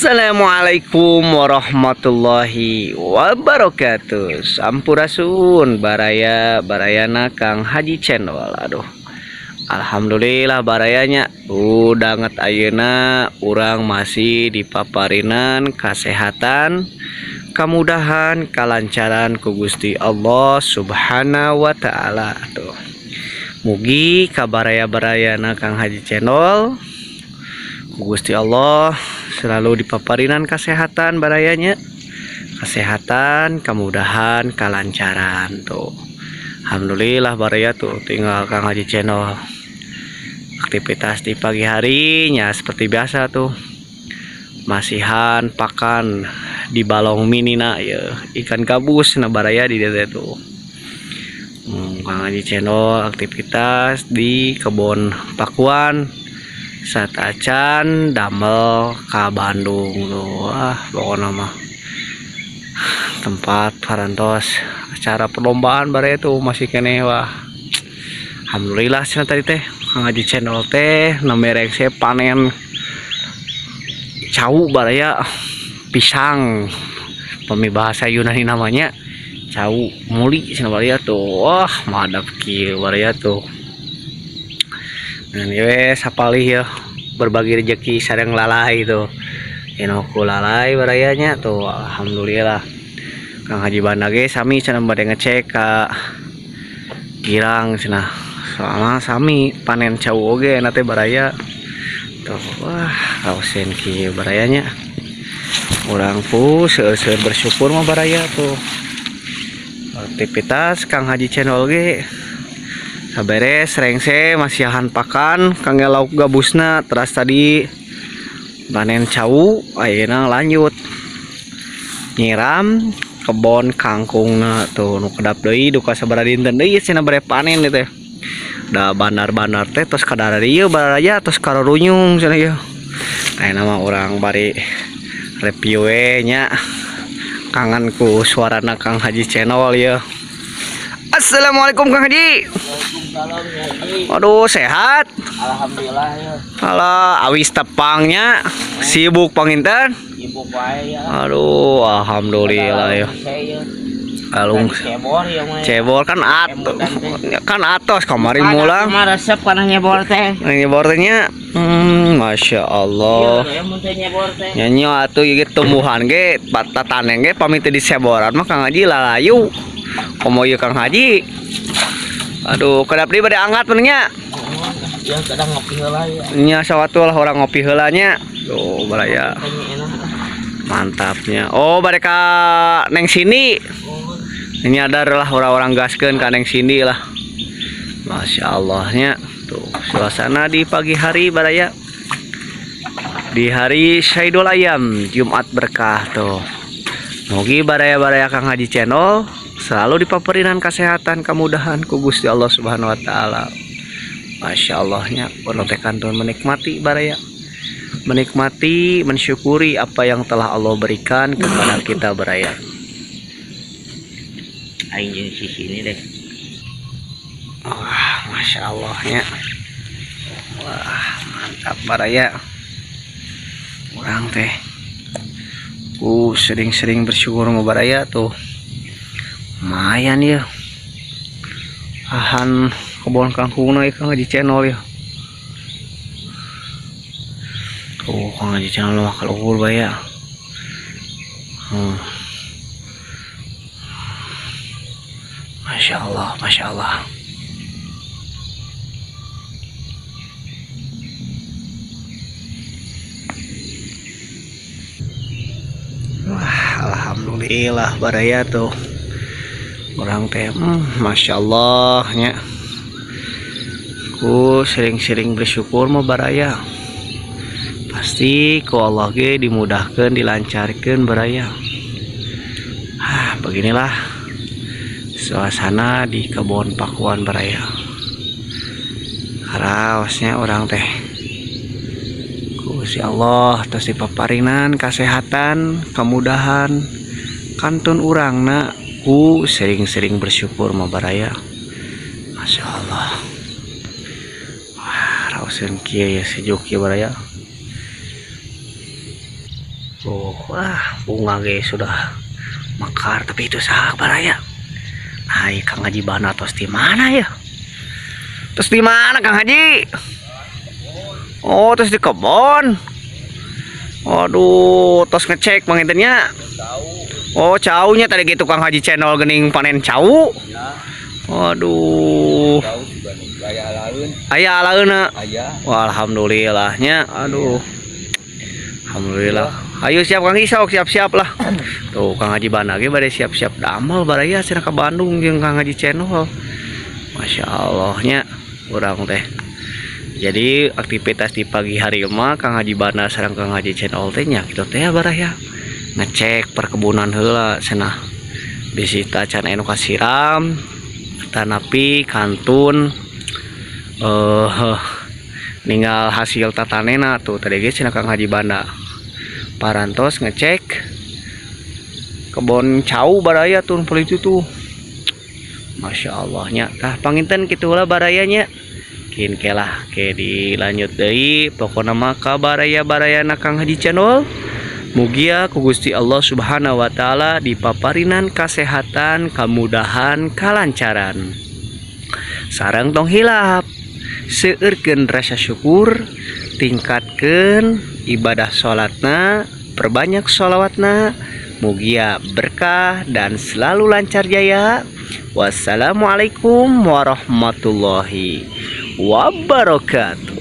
Assalamualaikum warahmatullahi wabarakatuh. Sampurasun baraya barayana Kang Haji Channel. Aduh, alhamdulillah barayanya udanget ayeuna urang masih dipaparinan kesehatan, kemudahan, kelancaran ku Gusti Allah Subhanahu wa taala. Tuh. Mugi kabaraya-barayana Kang Haji Channel Gusti Allah selalu dipaparinan kesehatan barayanya, kesehatan, kemudahan, kelancaran tuh. Alhamdulillah baraya tuh tinggal Kang Haji Channel aktivitas di pagi harinya seperti biasa tuh, masihan pakan di balong minina ya ikan gabus nah baraya di desa tuh. Kang Haji Channel aktivitas di kebun pakuan saat acan damel ka Bandung tuh. Pokoknya mah tempat parantos acara perlombaan bare itu masih kene wah. Alhamdulillah cenah tadi teh Kang Haji Channel teh namerek saya panen cau baraya pisang, pemibahasa Yunani namanya cau muli cenah baraya tuh. Wah madap kieu baraya tuh. Dan wes sapalih ya berbagi rezeki sareng lalai itu inoku lalai barayanya tuh. Alhamdulillah Kang Haji Banda ge sami cenah bade ngecek ka girang cenah soalnya sami panen cau oge na teh baraya tuh. Wah kausen kieu barayanya urang pu seueur bersyukur mah baraya tuh. Aktivitas Kang Haji Channel ge beres rengse masihan pakan kangge lauk gabusna teras tadi panen cau ayeuna lanjut nyiram kebon kangkungna tuh nu kedap deui duka sabaraha dinten deui cenah bare panen teh da bandar-bandar teh tos kadara ieu baraya tos karurunyung cenah ieu ayeuna mah urang bari review we nya kangen ku suarana Kang Haji Channel ya. Assalamualaikum Kang Haji. Aduh sehat. Alhamdulillah ya. Alah awis tepangnya sibuk panginten. Sibuk wae ya. Aduh alhamdulillah ya. Alung cebol kan atos kamari mulang. Mah resep kana nyebor teh. Nyebor teh nya Masya Allah. Nyanyi atuh ieu tumbuhan ge tataneng ge pamit di seboran mah Kang Haji lalayu. Komo ieu Kang Haji. Aduh, kadap deui bade angkat menengnya. Ya kadang ngopi heula ya. Nya sawatu lah orang ngopi heula nya. Tuh baraya. Mantapnya. Oh, bade ka Neng Sindi. Ini ada lah orang-orang gaskeun ka Neng Sindi lah. Masya Allahnya. Tuh, suasana di pagi hari baraya. Di hari Syaidul Ayam, Jumat berkah tuh. Mugi baraya-baraya Kang Haji Channel selalu dipaparinan kesehatan, kemudahan ku Gusti Allah Subhanahu wa taala. Masya Allahnya ono teh kantun menikmati baraya. Menikmati, mensyukuri apa yang telah Allah berikan kepada kita baraya. Aing jeung sisi ini deh. Wah, Masya Allahnya. Wah, mantap baraya. Urang teh sering-sering bersyukur mau baraya tuh. Lumayan ya. Ahan kebon kangkungna Kang Haji Channel ya. Tuh Kang Haji Channel mah kaluhur baya. Masya Allah, Masya Allah. Wah, alhamdulillah baraya tuh. Orang teh Masya Allah nya. Ku sering-sering bersyukur mau baraya. Pasti ku Allah ge dimudahkan, dilancarkan baraya. Beginilah suasana di kebun pakuan baraya. Raosnya orang teh Gusti Allah terus dipaparinan kesehatan, kemudahan kantun urangna ku sering-sering bersyukur mah baraya. Masya Allah. Wah, raoseun kieu ya sejuk kieu baraya. Wah, bunga guys sudah mekar, tapi itu sabar ya. Hai Kang Haji Bana tos di mana ya? Terus di mana Kang Haji? Oh, terus di kebon. Waduh, tos ngecek mangintennya. Oh, caunya tadi gitu Kang Haji channel gening panen cau. Waduh. Aya alaeuna. Wah, alhamdulillahnya. Aduh. Alhamdulillah. Ayo siap Kang Haji, sok siap-siap lah. Tuh Kang Haji Bana ge bade siap-siap damel baraya cenah ka Bandung jeung Kang Haji channel. Masya Allahnya urang teh. Jadi aktivitas di pagi hari mah Kang Haji Bana sareng Kang Haji channel teh nya kitu teh baraya. Ngecek perkebunan heula cenah. Bisita can anu kasiram, tanapi kantun ninggal hasil tatanena tuh tadi ge cenah Kang Haji Bana. Parantos ngecek kebon cau baraya tuh itu tuh. Masya Allahnya tah panginten kitu lah barayanya. Kin kelah ke dilanjut deui pokona mah ka baraya-barayana Kang Haji channel. Mugia ku Gusti Allah Subhanahu wa taala dipaparinan kasehatan, kemudahan, kalancaran. Sareng tong hilap seueurkeun rasa syukur, tingkatkeun ibadah salatna, perbanyak sholawatna, mugia berkah dan selalu lancar jaya. Wassalamualaikum warahmatullahi wabarakatuh.